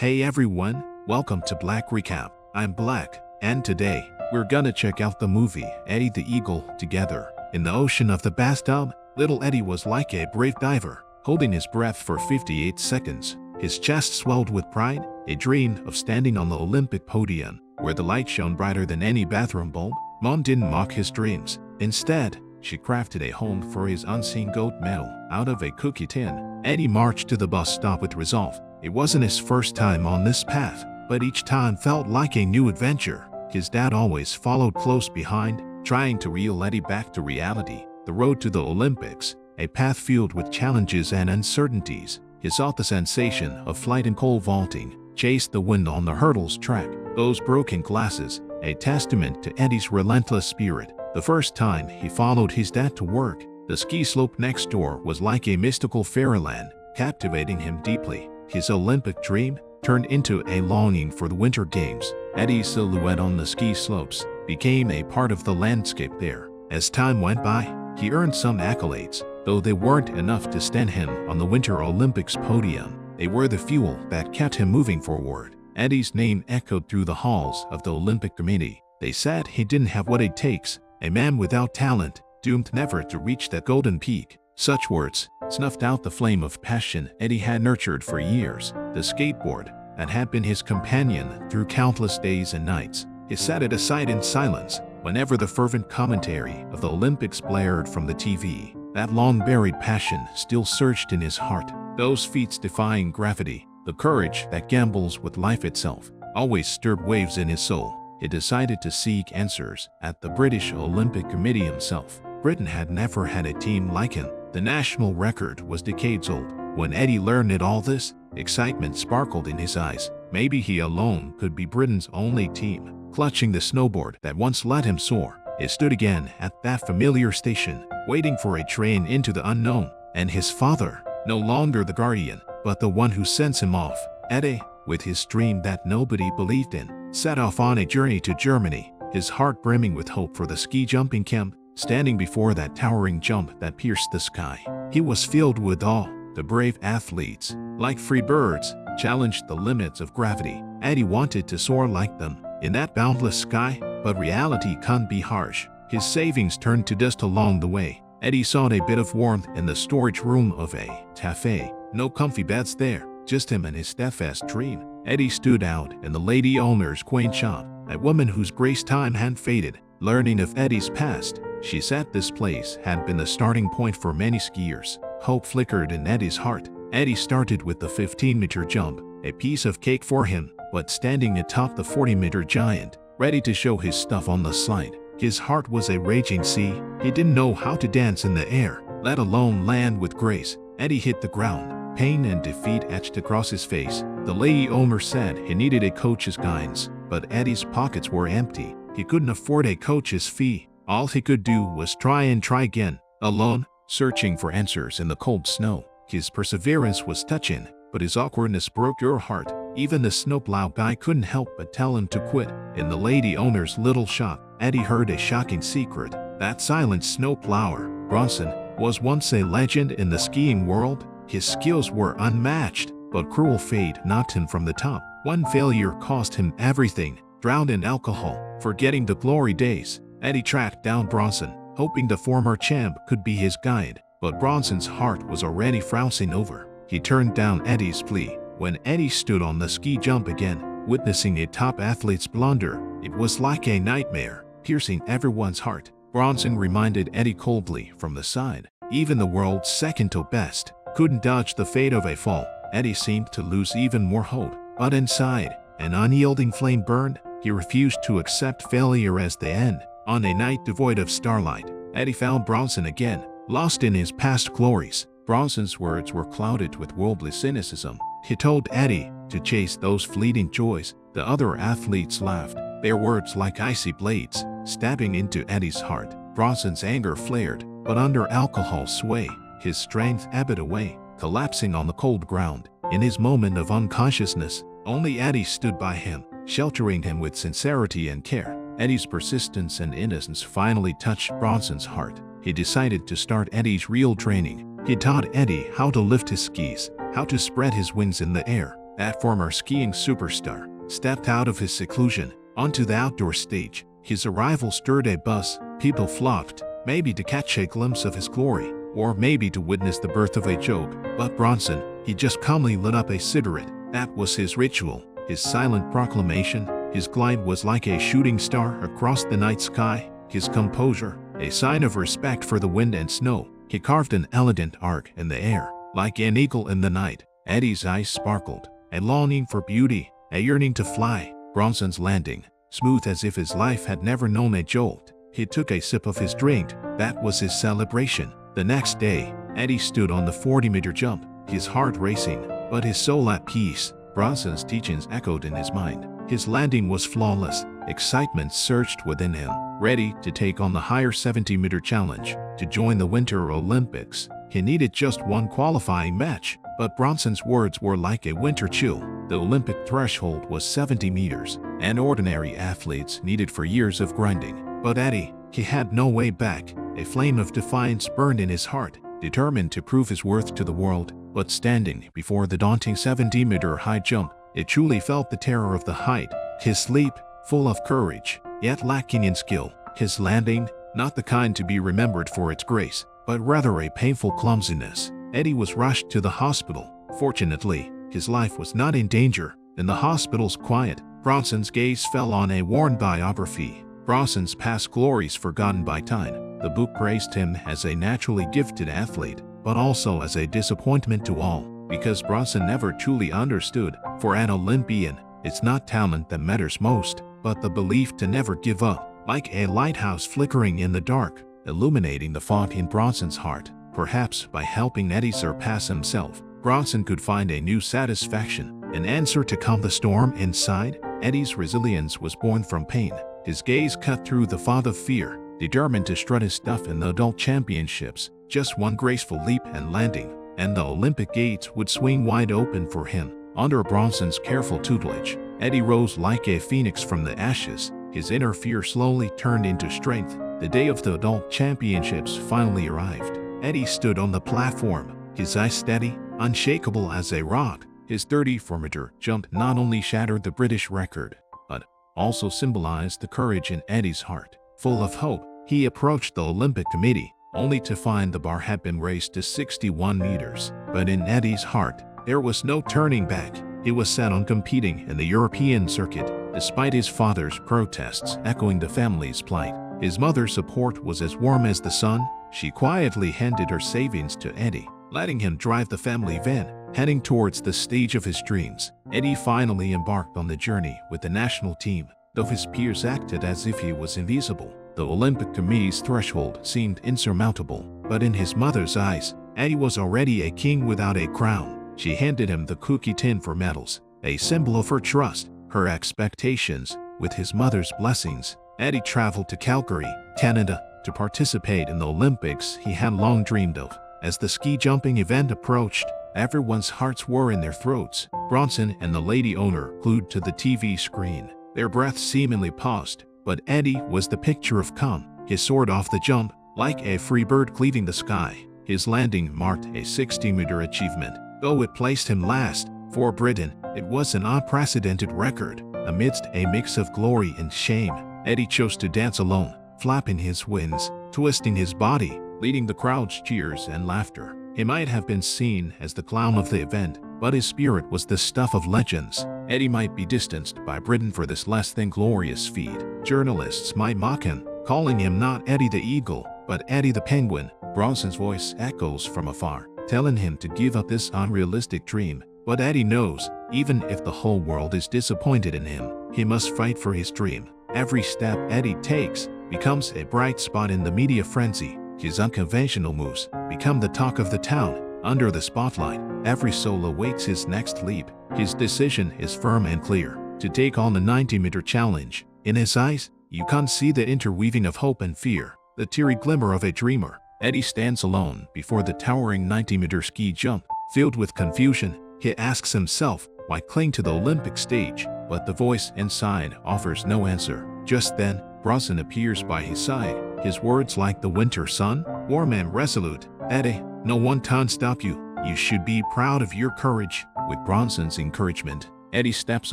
Hey everyone, welcome to Black Recap. I'm Black, and today, we're gonna check out the movie Eddie the Eagle together. In the ocean of the bathtub, little Eddie was like a brave diver, holding his breath for 58 seconds. His chest swelled with pride, a dream of standing on the Olympic podium, where the light shone brighter than any bathroom bulb. Mom didn't mock his dreams. Instead, she crafted a home for his unseen gold medal out of a cookie tin. Eddie marched to the bus stop with resolve. It wasn't his first time on this path, but each time felt like a new adventure. His dad always followed close behind, trying to reel Eddie back to reality. The road to the Olympics, a path filled with challenges and uncertainties. He sought the sensation of flight and pole vaulting, chased the wind on the hurdles track. Those broken glasses, a testament to Eddie's relentless spirit. The first time he followed his dad to work, the ski slope next door was like a mystical fairyland, captivating him deeply. His Olympic dream turned into a longing for the Winter Games. Eddie's silhouette on the ski slopes became a part of the landscape there. As time went by, he earned some accolades, though they weren't enough to stand him on the Winter Olympics podium. They were the fuel that kept him moving forward. Eddie's name echoed through the halls of the Olympic Committee. They said he didn't have what it takes, a man without talent, doomed never to reach that golden peak. Such words snuffed out the flame of passion Eddie had nurtured for years. The skateboard that had been his companion through countless days and nights. He set it aside in silence whenever the fervent commentary of the Olympics blared from the TV. That long-buried passion still surged in his heart. Those feats defying gravity, the courage that gambles with life itself, always stirred waves in his soul. He decided to seek answers at the British Olympic Committee himself. Britain had never had a team like him. The national record was decades old. When Eddie learned all this, excitement sparkled in his eyes. Maybe he alone could be Britain's only team. Clutching the snowboard that once let him soar, he stood again at that familiar station, waiting for a train into the unknown. And his father, no longer the guardian, but the one who sends him off. Eddie, with his dream that nobody believed in, set off on a journey to Germany, his heart brimming with hope for the ski jumping camp. Standing before that towering jump that pierced the sky, he was filled with awe. The brave athletes, like free birds, challenged the limits of gravity. Eddie wanted to soar like them in that boundless sky, but reality can't be harsh. His savings turned to dust along the way. Eddie sought a bit of warmth in the storage room of a cafe. No comfy beds there, just him and his steadfast dream. Eddie stood out in the lady owner's quaint shop, a woman whose grace time had faded. Learning of Eddie's past, she said this place had been the starting point for many skiers. Hope flickered in Eddie's heart. Eddie started with the 15-meter jump, a piece of cake for him, but standing atop the 40-meter giant, ready to show his stuff on the slide. His heart was a raging sea. He didn't know how to dance in the air, let alone land with grace. Eddie hit the ground. Pain and defeat etched across his face. The lady owner said he needed a coach's guidance, but Eddie's pockets were empty. He couldn't afford a coach's fee. All he could do was try and try again, alone, searching for answers in the cold snow. His perseverance was touching, but his awkwardness broke your heart. Even the snowplow guy couldn't help but tell him to quit. In the lady owner's little shop, Eddie heard a shocking secret. That silent snowplower, Bronson, was once a legend in the skiing world. His skills were unmatched, but cruel fate knocked him from the top. One failure cost him everything. Drowned in alcohol, forgetting the glory days, Eddie tracked down Bronson, hoping the former champ could be his guide. But Bronson's heart was already frousing over. He turned down Eddie's plea. When Eddie stood on the ski jump again, witnessing a top athlete's blunder, it was like a nightmare, piercing everyone's heart. Bronson reminded Eddie coldly from the side. Even the world's second-to-best couldn't dodge the fate of a fall. Eddie seemed to lose even more hope, but inside, an unyielding flame burned. He refused to accept failure as the end. On a night devoid of starlight, Eddie found Bronson again, lost in his past glories. Bronson's words were clouded with worldly cynicism. He told Eddie to chase those fleeting joys. The other athletes laughed, their words like icy blades, stabbing into Eddie's heart. Bronson's anger flared, but under alcohol's sway, his strength ebbed away, collapsing on the cold ground. In his moment of unconsciousness, only Eddie stood by him, sheltering him with sincerity and care. Eddie's persistence and innocence finally touched Bronson's heart. He decided to start Eddie's real training. He taught Eddie how to lift his skis, how to spread his wings in the air, that former skiing superstar, stepped out of his seclusion onto the outdoor stage. His arrival stirred a buzz. People flocked, maybe to catch a glimpse of his glory, or maybe to witness the birth of a joke. But Bronson, he just calmly lit up a cigarette. That was his ritual, his silent proclamation. His glide was like a shooting star across the night sky. His composure, a sign of respect for the wind and snow. He carved an elegant arc in the air, like an eagle in the night. Eddie's eyes sparkled, a longing for beauty, a yearning to fly. Bronson's landing, smooth as if his life had never known a jolt. He took a sip of his drink. That was his celebration. The next day, Eddie stood on the 40-meter jump, his heart racing, but his soul at peace. Bronson's teachings echoed in his mind. His landing was flawless. Excitement surged within him, ready to take on the higher 70-meter challenge. To join the Winter Olympics, he needed just one qualifying match, but Bronson's words were like a winter chill. The Olympic threshold was 70 meters, and ordinary athletes needed for years of grinding. But Eddie, he had no way back. A flame of defiance burned in his heart, determined to prove his worth to the world. But standing before the daunting 70-meter high jump, it truly felt the terror of the height. His leap, full of courage, yet lacking in skill. His landing, not the kind to be remembered for its grace, but rather a painful clumsiness. Eddie was rushed to the hospital. Fortunately, his life was not in danger. In the hospital's quiet, Bronson's gaze fell on a worn biography. Bronson's past glories forgotten by time. The book praised him as a naturally gifted athlete, but also as a disappointment to all, because Bronson never truly understood. For an Olympian, it's not talent that matters most, but the belief to never give up. Like a lighthouse flickering in the dark, illuminating the fog in Bronson's heart. Perhaps by helping Eddie surpass himself, Bronson could find a new satisfaction, an answer to calm the storm inside. Eddie's resilience was born from pain. His gaze cut through the fog of fear, determined to strut his stuff in the adult championships. Just one graceful leap and landing, and the Olympic gates would swing wide open for him. Under Bronson's careful tutelage, Eddie rose like a phoenix from the ashes. His inner fear slowly turned into strength. The day of the adult championships finally arrived. Eddie stood on the platform, his eyes steady, unshakable as a rock. His 34-meter jump not only shattered the British record, but also symbolized the courage in Eddie's heart. Full of hope, he approached the Olympic Committee, only to find the bar had been raised to 61 meters. But in Eddie's heart, there was no turning back. He was set on competing in the European circuit, despite his father's protests echoing the family's plight. His mother's support was as warm as the sun. She quietly handed her savings to Eddie, letting him drive the family van, heading towards the stage of his dreams. Eddie finally embarked on the journey with the national team. Though his peers acted as if he was invisible, the Olympic Committee's threshold seemed insurmountable. But in his mother's eyes, Eddie was already a king without a crown. She handed him the cookie tin for medals, a symbol of her trust, her expectations. With his mother's blessings, Eddie traveled to Calgary, Canada, to participate in the Olympics he had long dreamed of. As the ski jumping event approached, everyone's hearts were in their throats. Bronson and the lady owner glued to the TV screen, their breaths seemingly paused. But Eddie was the picture of calm. He soared off the jump, like a free bird cleaving the sky. His landing marked a 60-meter achievement. Though it placed him last, for Britain, it was an unprecedented record. Amidst a mix of glory and shame, Eddie chose to dance alone, flapping his wings, twisting his body, leading the crowd's cheers and laughter. He might have been seen as the clown of the event, but his spirit was the stuff of legends. Eddie might be distanced by Britain for this less than glorious feat. Journalists might mock him, calling him not Eddie the Eagle, but Eddie the Penguin. Bronson's voice echoes from afar, telling him to give up this unrealistic dream. But Eddie knows, even if the whole world is disappointed in him, he must fight for his dream. Every step Eddie takes becomes a bright spot in the media frenzy. His unconventional moves become the talk of the town. Under the spotlight, every soul awaits his next leap. His decision is firm and clear, to take on the 90-meter challenge. In his eyes, you can see the interweaving of hope and fear, the teary glimmer of a dreamer. Eddie stands alone before the towering 90-meter ski jump. Filled with confusion, he asks himself, why cling to the Olympic stage? But the voice inside offers no answer. Just then, Bronson appears by his side, his words like the winter sun, warm and resolute. Eddie, no one can stop you. You should be proud of your courage. With Bronson's encouragement, Eddie steps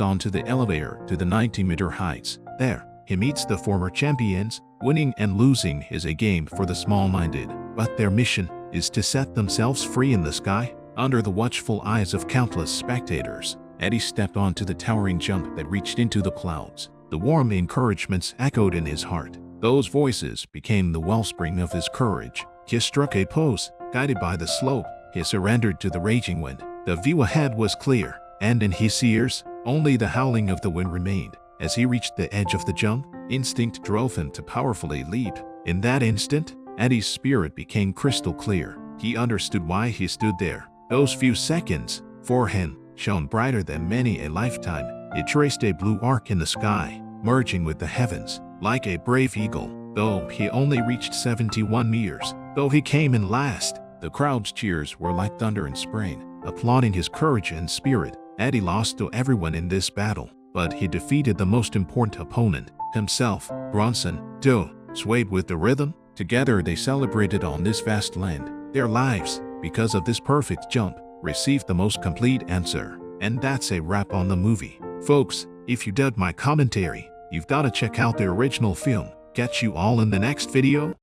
onto the elevator to the 90-meter heights. There, he meets the former champions. Winning and losing is a game for the small-minded, but their mission is to set themselves free in the sky, under the watchful eyes of countless spectators. Eddie stepped onto the towering jump that reached into the clouds. The warm encouragements echoed in his heart. Those voices became the wellspring of his courage. He struck a pose, guided by the slope. He surrendered to the raging wind. The view ahead was clear, and in his ears, only the howling of the wind remained. As he reached the edge of the jump, instinct drove him to powerfully leap. In that instant, Eddie's spirit became crystal clear. He understood why he stood there. Those few seconds, for him, shone brighter than many a lifetime. It traced a blue arc in the sky, merging with the heavens. Like a brave eagle, though he only reached 71 meters, though he came in last, the crowd's cheers were like thunder in spring, applauding his courage and spirit. Eddie lost to everyone in this battle, but he defeated the most important opponent, himself. Bronson, Joe, swayed with the rhythm. Together they celebrated on this vast land. Their lives, because of this perfect jump, received the most complete answer. And that's a wrap on the movie. Folks, if you dug my commentary, you've got to check out the original film. Catch you all in the next video.